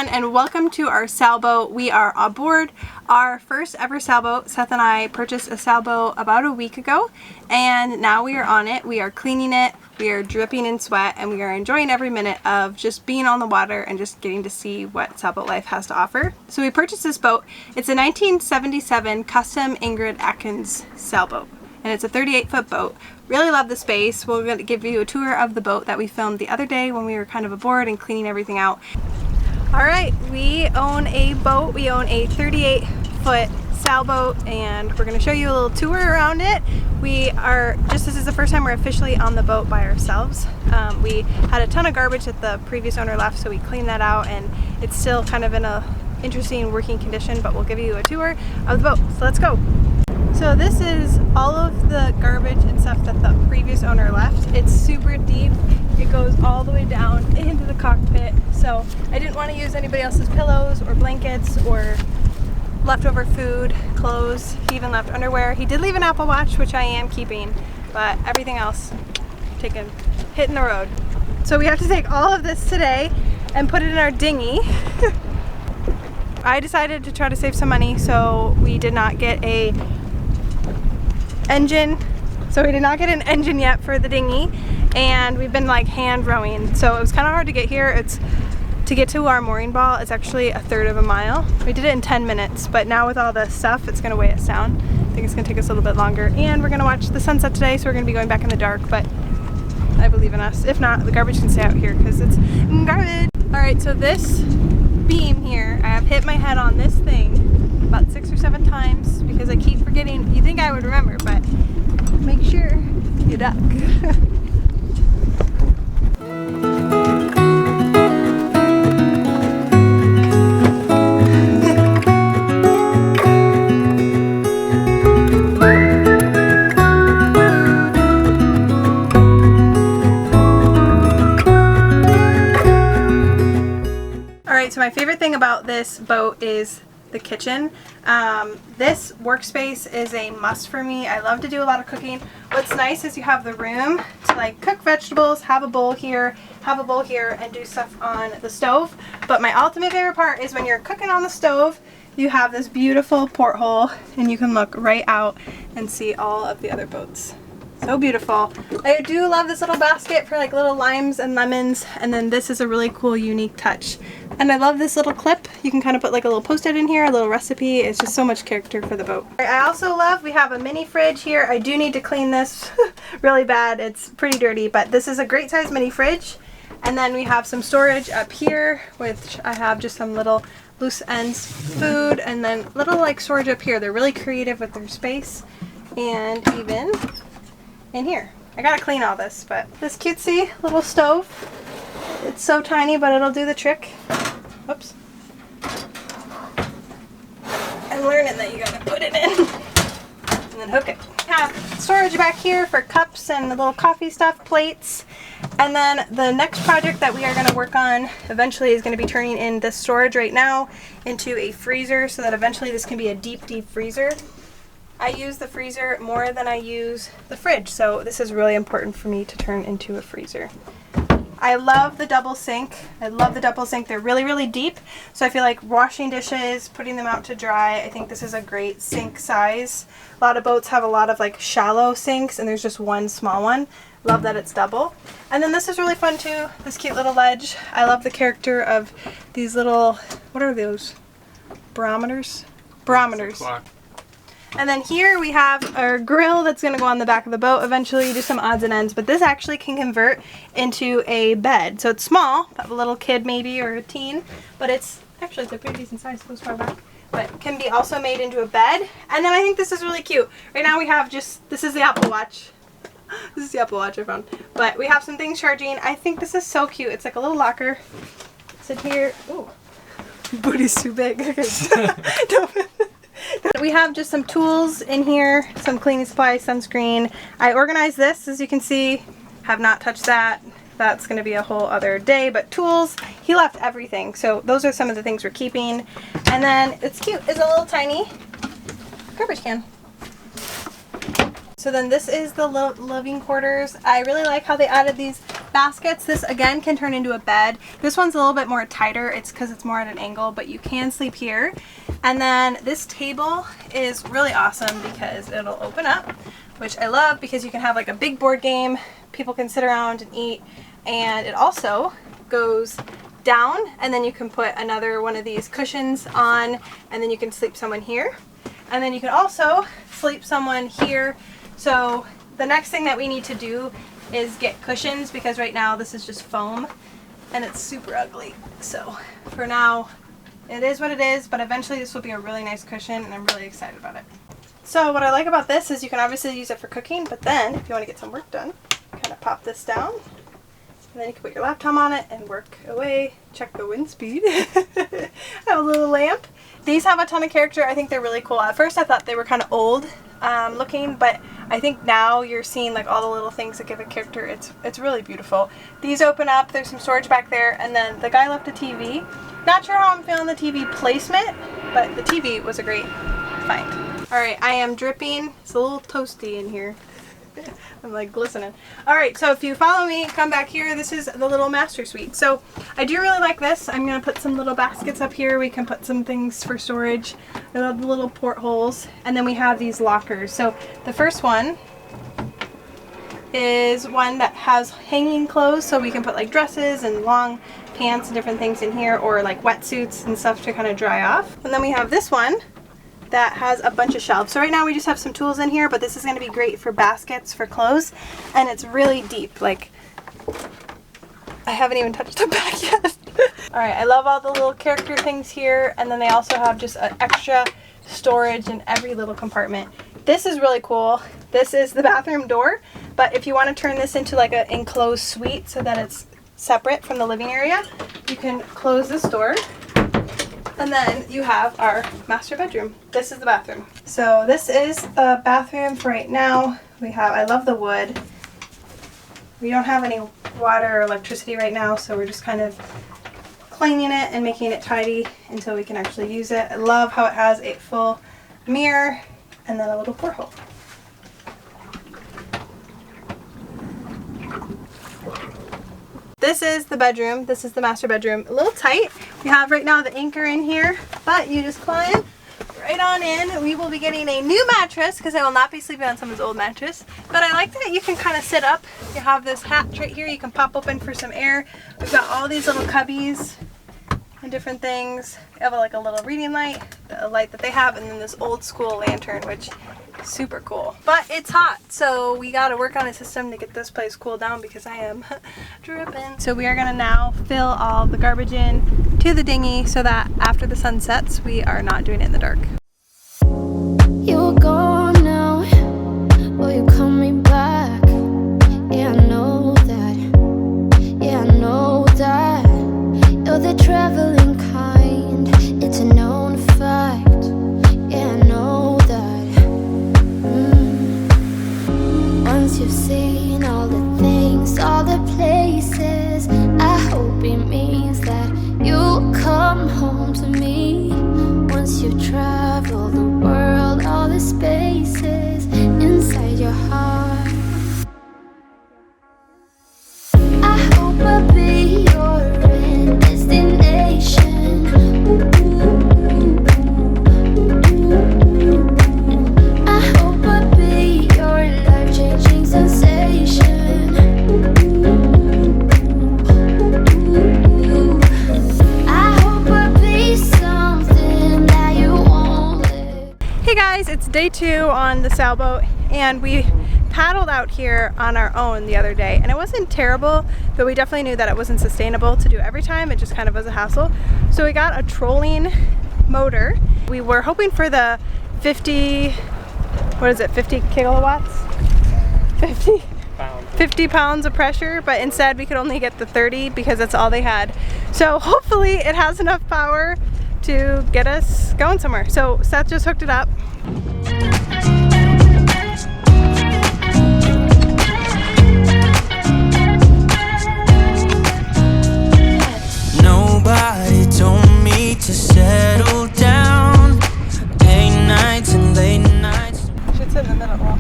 everyone, and welcome to our sailboat. We are aboard our first ever sailboat. Seth and I purchased a sailboat about a week ago, and now we are on it. We are cleaning it, we are dripping in sweat, and we are enjoying every minute of just being on the water and just getting to see what sailboat life has to offer. So we purchased this boat. It's a 1977 Custom Ingrid Atkins sailboat, and it's a 38-foot boat. Really love the space. We're going to give you a tour of the boat that we filmed the other day when we were kind of aboard and cleaning everything out. Alright, we own a boat. We own a 38-foot sailboat, and we're going to show you a little tour around it. This is the first time we're officially on the boat by ourselves. We had a ton of garbage that the previous owner left, so we cleaned that out, and it's still kind of in a interesting working condition, but we'll give you a tour of the boat. So let's go. So this is all of the garbage and stuff that the previous owner left. It's super deep. It goes all the way down into the cockpit. So I didn't want to use anybody else's pillows or blankets or leftover food, clothes. He even left underwear. He did leave an Apple Watch, which I am keeping, but everything else hitting the road. So we have to take all of this today and put it in our dinghy. I decided to try to save some money, so we did not get an engine yet for the dinghy, and we've been like hand rowing, so it was kind of hard to get here. To get to our mooring ball, it's actually a third of a mile. We did it in 10 minutes, but now with all the stuff, it's gonna weigh us down. I think it's gonna take us a little bit longer, and we're gonna watch the sunset today, so we're gonna be going back in the dark, but I believe in us. If not, the garbage can stay out here because it's garbage. All right, so this beam here, I have hit my head on this thing about 6 or 7 times because I keep forgetting. You think I would remember, but make sure you duck. Alright, so my favorite thing about this boat is the kitchen. This workspace is a must for me. I love to do a lot of cooking. What's nice is you have the room to like cook vegetables, have a bowl here, and do stuff on the stove. But my ultimate favorite part is when you're cooking on the stove, you have this beautiful porthole and you can look right out and see all of the other boats. So beautiful. I do love this little basket for like little limes and lemons, and then this is a really cool unique touch. And I love this little clip. You can kind of put like a little post-it in here, a little recipe. It's just so much character for the boat. I also love, we have a mini fridge here. I do need to clean this really bad. It's pretty dirty, but this is a great size mini fridge. And then we have some storage up here, which I have just some little loose ends food, and then little like storage up here. They're really creative with their space. And even in here. I gotta clean all this, but this cutesy little stove. It's so tiny, but it'll do the trick. Oops. I'm learning that you gotta put it in and then hook it. I have storage back here for cups and the little coffee stuff, plates. And then the next project that we are gonna work on eventually is gonna be turning in this storage right now into a freezer, so that eventually this can be a deep, deep freezer. I use the freezer more than I use the fridge, so this is really important for me to turn into a freezer. I love the double sink. They're really, really deep, so I feel like washing dishes, putting them out to dry, I think this is a great sink size. A lot of boats have a lot of like shallow sinks, and there's just one small one. Love that it's double. And then this is really fun too, this cute little ledge. I love the character of these little, what are those? Barometers? Barometers. And then here we have our grill that's going to go on the back of the boat eventually, do some odds and ends, but this actually can convert into a bed. So it's small, a little kid maybe or a teen, but it's a pretty decent size, goes far back, but can be also made into a bed. And then I think this is really cute. Right now we have this is the Apple Watch. This is the Apple Watch I found, but we have some things charging. I think this is so cute. It's like a little locker. Sit here. Ooh, booty's too big. We have just some tools in here, some cleaning supplies, sunscreen. I organized this, as you can see. Have not touched that. That's going to be a whole other day, but tools, he left everything. So those are some of the things we're keeping. And then it's cute. It's a little tiny garbage can. So then this is the living quarters. I really like how they added these baskets. This again can turn into a bed. This one's a little bit more tighter. It's because it's more at an angle, but you can sleep here. And then this table is really awesome because it'll open up, which I love because you can have like a big board game. People can sit around and eat. And it also goes down, and then you can put another one of these cushions on, and then you can sleep someone here. And then you can also sleep someone here. So the next thing that we need to do is get cushions, because right now this is just foam and it's super ugly. So for now, it is what it is, but eventually this will be a really nice cushion and I'm really excited about it. So what I like about this is you can obviously use it for cooking, but then if you want to get some work done, kind of pop this down. And then you can put your laptop on it and work away. Check the wind speed. I have a little lamp. These have a ton of character. I think they're really cool. At first I thought they were kind of old looking, but I think now you're seeing like all the little things that give a character. It's really beautiful. These open up. There's some storage back there, and then the guy left a TV. Not sure how I'm feeling the TV placement, but the TV was a great find. All right, I am dripping. It's a little toasty in here. I'm like glistening. Alright, so if you follow me, come back here. This is the little master suite. So I do really like this. I'm going to put some little baskets up here. We can put some things for storage. I love the little portholes. And then we have these lockers. So the first one is one that has hanging clothes, so we can put like dresses and long pants and different things in here, or like wetsuits and stuff to kind of dry off. And then we have this one that has a bunch of shelves. So right now we just have some tools in here, but this is going to be great for baskets for clothes, and it's really deep. Like, I haven't even touched the back yet. Alright, I love all the little character things here, and then they also have just an extra storage in every little compartment. This is really cool. This is the bathroom door, but if you want to turn this into like an enclosed suite so that it's separate from the living area, you can close this door. And then you have our master bedroom. This is the bathroom. So this is the bathroom for right now. I love the wood. We don't have any water or electricity right now, so we're just kind of cleaning it and making it tidy until we can actually use it. I love how it has a full mirror and then a little porthole. This is the bedroom. This is the master bedroom. A little tight. We have right now the anchor in here, but you just climb right on in. We will be getting a new mattress because I will not be sleeping on someone's old mattress. But I like that you can kind of sit up. You have this hatch right here. You can pop open for some air. We've got all these little cubbies and different things. We have like a little reading light, a light that they have, and then this old school lantern, which is super cool. But it's hot, so we got to work on a system to get this place cooled down because I am dripping. So we are going to now fill all the garbage in to the dinghy so that after the sun sets, we are not doing it in the dark. You're gone now, will you call me back? Yeah, I know that. Yeah, I know that. You're the traveling kind, it's a known fact. Yeah, I know that. Once you've seen all the things, all the places, I hope it means that you'll come home to me. Once you've traveled the world, all the spaces inside your heart, I hope I'll be your end destination. I hope I'll be your life-changing sensation. I hope I'll be something that you won't live. Hey guys, it's day 2 on the sailboat, and we paddled out here on our own the other day, and it wasn't terrible, but we definitely knew that it wasn't sustainable to do every time. It just kind of was a hassle. So we got a trolling motor. We were hoping for the 50 kilowatts? 50 pounds of pressure, but instead we could only get the 30 because that's all they had. So hopefully it has enough power to get us going somewhere. So Seth just hooked it up. Nobody told me to settle down. Late nights and late nights. Should sit in the middle.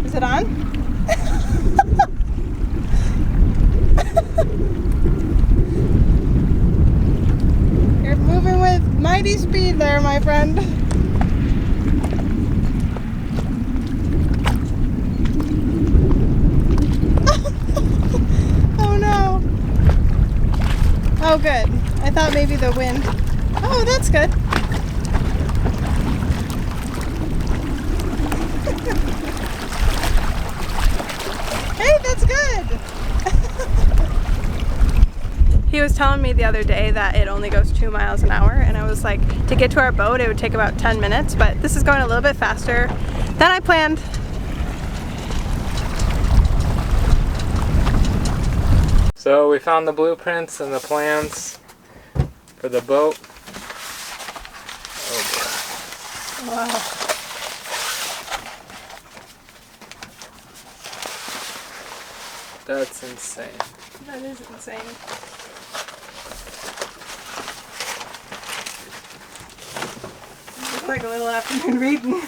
Is it on? there, my friend. Oh no. Oh good. I thought maybe the wind. Oh, that's good. Hey, that's good. He was telling me the other day that it only goes 2 miles an hour, and I was like, to get to our boat it would take about 10 minutes, but this is going a little bit faster than I planned. So we found the blueprints and the plans for the boat. Oh boy. Wow. That's insane. That is insane. Looks like a little afternoon reading.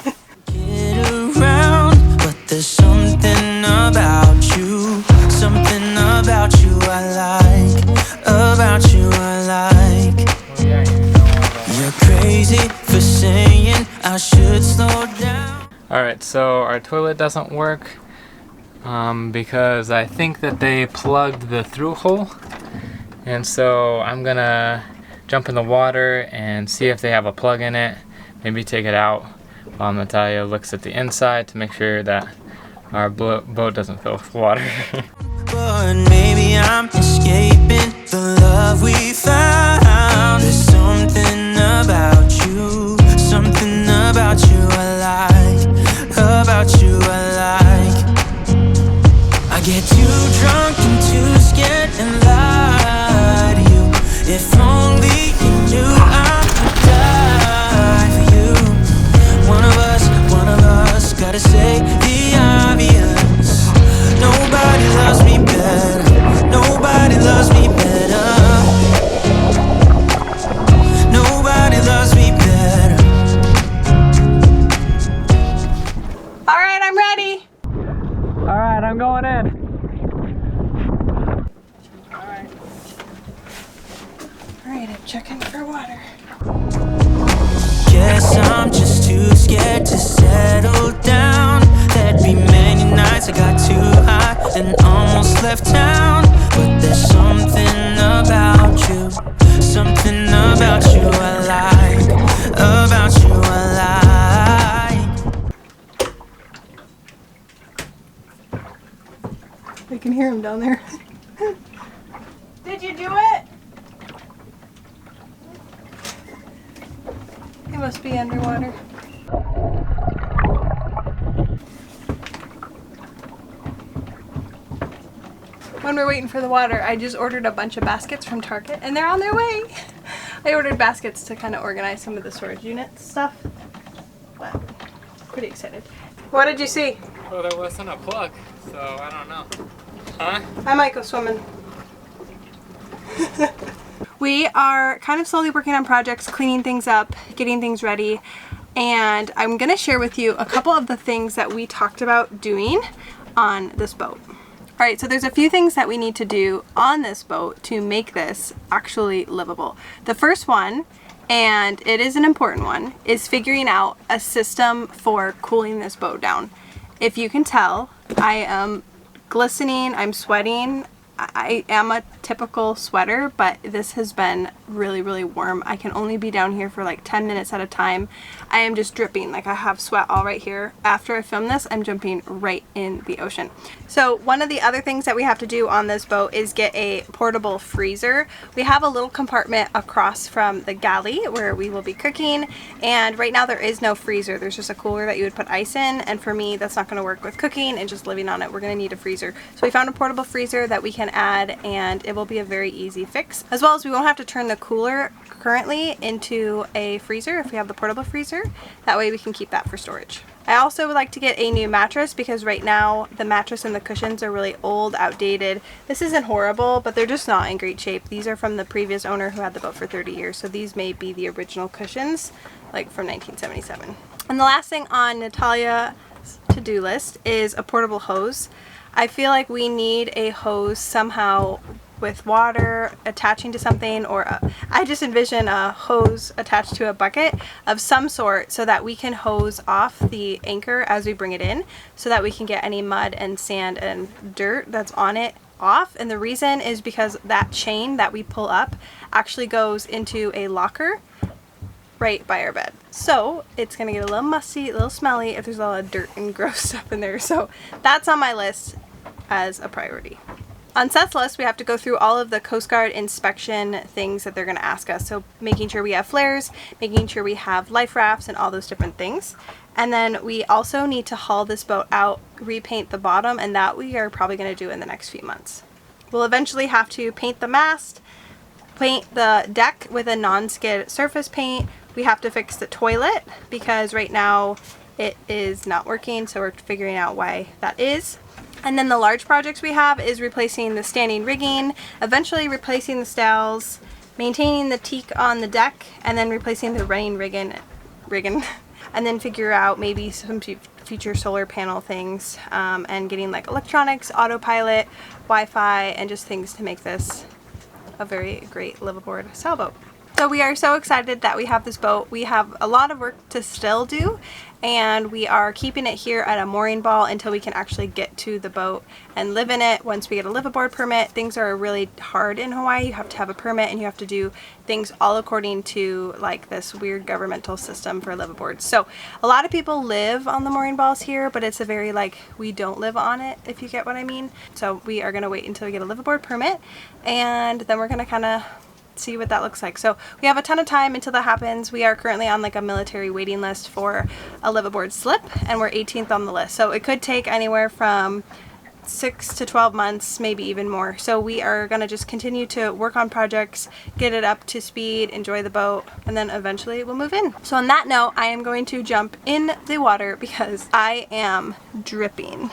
Get around, but there's something about you. Something about you I like. About you I like. Well, yeah, you know that. You're crazy for saying I should slow down. Alright, so our toilet doesn't work because I think that they plugged the through hole. And so I'm gonna jump in the water and see if they have a plug in it. Maybe take it out while Natalia looks at the inside to make sure that our boat doesn't fill with water. But maybe I'm escaping the love we found. There's something about you. Something about you I like. About you I like. I get too drunk and too scared and lie to you. If only you knew I would die for you. One of us gotta say the obvious. Nobody loves me better. Nobody loves me better. Nobody loves me better. Alright, I'm ready. Alright, I'm going in. Alright, I'm checking for water. Guess I'm just too scared to settle down. There'd be many nights I got too high and almost left town. But there's something about you. Something about you I like. About you I like. I can hear him down there. Did you do it? He must be underwater. When we're waiting for the water, I just ordered a bunch of baskets from Target and they're on their way. I ordered baskets to kind of organize some of the storage unit stuff. But pretty excited. What did you see? Well, there wasn't a plug, so I don't know. Huh? I might go swimming. We are kind of slowly working on projects, cleaning things up, getting things ready, and I'm going to share with you a couple of the things that we talked about doing on this boat. Alright, so there's a few things that we need to do on this boat to make this actually livable. The first one, and it is an important one, is figuring out a system for cooling this boat down. If you can tell, I am glistening, I'm sweating. I am a typical sweater, but this has been really, really warm. I can only be down here for like 10 minutes at a time. I am just dripping, like I have sweat all right here. After I film this, I'm jumping right in the ocean. So one of the other things that we have to do on this boat is get a portable freezer. We have a little compartment across from the galley where we will be cooking, and right now there is no freezer. There's just a cooler that you would put ice in, and for me that's not going to work with cooking and just living on it. We're going to need a freezer. So we found a portable freezer that we can add, and it will be a very easy fix, as well as we won't have to turn the cooler currently into a freezer if we have the portable freezer. That way we can keep that for storage. I also would like to get a new mattress because right now the mattress and the cushions are really old, outdated. This isn't horrible, but they're just not in great shape. These are from the previous owner who had the boat for 30 years, so these may be the original cushions, like from 1977. And the last thing on Natalia's to-do list is a portable hose. I feel like we need a hose somehow with water attaching to something, or I just envision a hose attached to a bucket of some sort so that we can hose off the anchor as we bring it in, so that we can get any mud and sand and dirt that's on it off. And the reason is because that chain that we pull up actually goes into a locker right by our bed. So it's gonna get a little musty, a little smelly if there's a lot of dirt and gross stuff in there. So that's on my list as a priority. On Seth's list, we have to go through all of the Coast Guard inspection things that they're going to ask us. So making sure we have flares, making sure we have life rafts, and all those different things. And then we also need to haul this boat out, repaint the bottom, and that we are probably going to do in the next few months. We'll eventually have to paint the mast, paint the deck with a non-skid surface paint. We have to fix the toilet because right now it is not working, so we're figuring out why that is. And then the large projects we have is replacing the standing rigging, eventually replacing the stalls, maintaining the teak on the deck, and then replacing the running rigging, and then figure out maybe some future solar panel things, and getting like electronics, autopilot, Wi-Fi, and just things to make this a very great liveaboard sailboat. So we are so excited that we have this boat. We have a lot of work to still do, and we are keeping it here at a mooring ball until we can actually get to the boat and live in it. Once we get a liveaboard permit, things are really hard in Hawaii. You have to have a permit and you have to do things all according to like this weird governmental system for liveaboards. So a lot of people live on the mooring balls here, but it's a very like, we don't live on it, if you get what I mean. So we are gonna wait until we get a liveaboard permit, and then we're gonna kind of see what that looks like. So we have a ton of time until that happens. We are currently on like a military waiting list for a liveaboard slip, and we're 18th on the list. So it could take anywhere from 6 to 12 months, maybe even more. So we are going to just continue to work on projects, get it up to speed, enjoy the boat, and then eventually we'll move in. So on that note, I am going to jump in the water because I am dripping.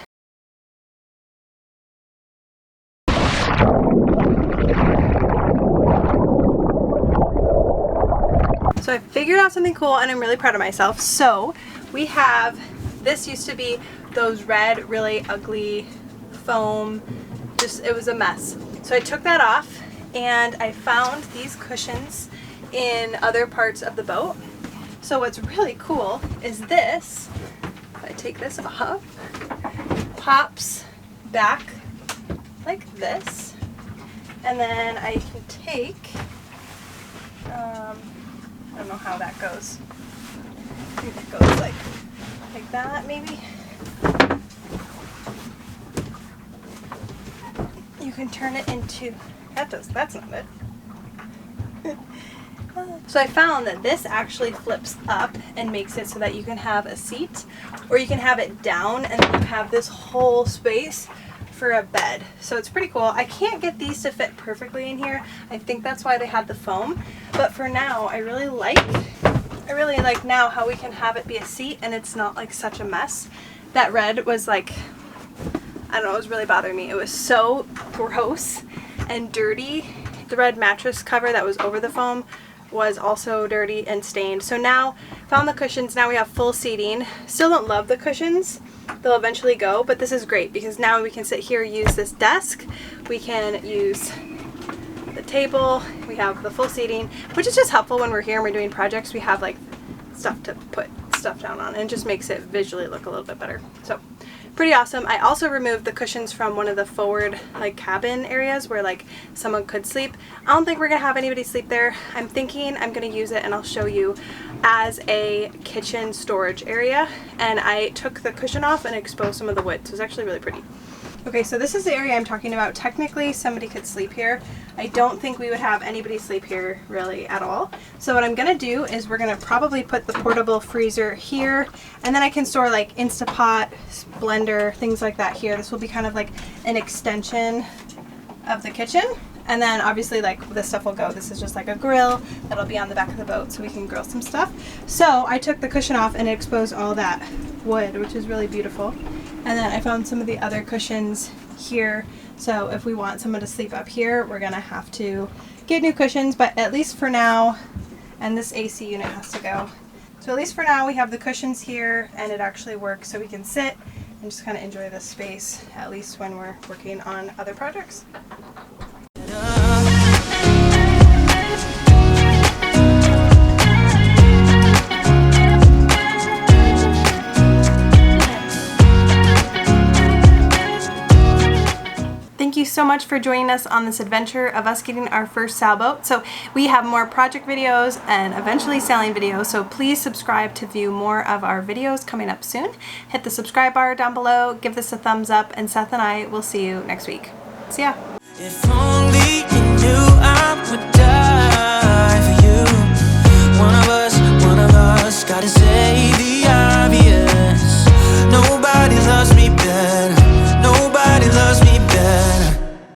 So I figured out something cool and I'm really proud of myself. So we have, this used to be those red, really ugly foam, just, it was a mess. So I took that off and I found these cushions in other parts of the boat. So what's really cool is this, if I take this off, pops back like this. And then I can take, I don't know how that goes. I think it goes like that maybe. You can turn it into, that's not it. So I found that this actually flips up and makes it so that you can have a seat, or you can have it down and then you have this whole space for a bed. So it's pretty cool. I can't get these to fit perfectly in here. I think that's why they had the foam. But for now, I really like now how we can have it be a seat and it's not like such a mess. That red was like, I don't know, it was really bothering me. It was so gross and dirty. The red mattress cover that was over the foam was also dirty and stained. So now, found the cushions, now we have full seating. Still don't love the cushions. They'll eventually go, but this is great because now we can sit here, use this desk, we can use the table, we have the full seating, which is just helpful when we're here and we're doing projects. We have like stuff to put stuff down on, and it just makes it visually look a little bit better. So pretty awesome. I also removed the cushions from one of the forward like cabin areas where like someone could sleep. I don't think we're gonna have anybody sleep there. I'm thinking I'm gonna use it, and I'll show you, as a kitchen storage area. And I took the cushion off and exposed some of the wood, so it's actually really pretty. Okay, so this is the area I'm talking about. Technically somebody could sleep here. I don't think we would have anybody sleep here really at all. So what I'm gonna do is we're gonna probably put the portable freezer here, and then I can store like Instapot, blender, things like that here. This will be kind of like an extension of the kitchen. And then obviously like this stuff will go. This is just like a grill that'll be on the back of the boat so we can grill some stuff. So I took the cushion off and it exposed all that wood, which is really beautiful. And then I found some of the other cushions here. So if we want someone to sleep up here, we're gonna have to get new cushions, but at least for now, and this AC unit has to go. So at least for now we have the cushions here and it actually works, so we can sit and just kind of enjoy this space, at least when we're working on other projects. so much for joining us on this adventure of us getting our first sailboat. So we have more project videos and eventually sailing videos, so please subscribe to view more of our videos coming up soon. Hit the subscribe bar down below, give this a thumbs up, and Seth and I will see you next week. See ya! If only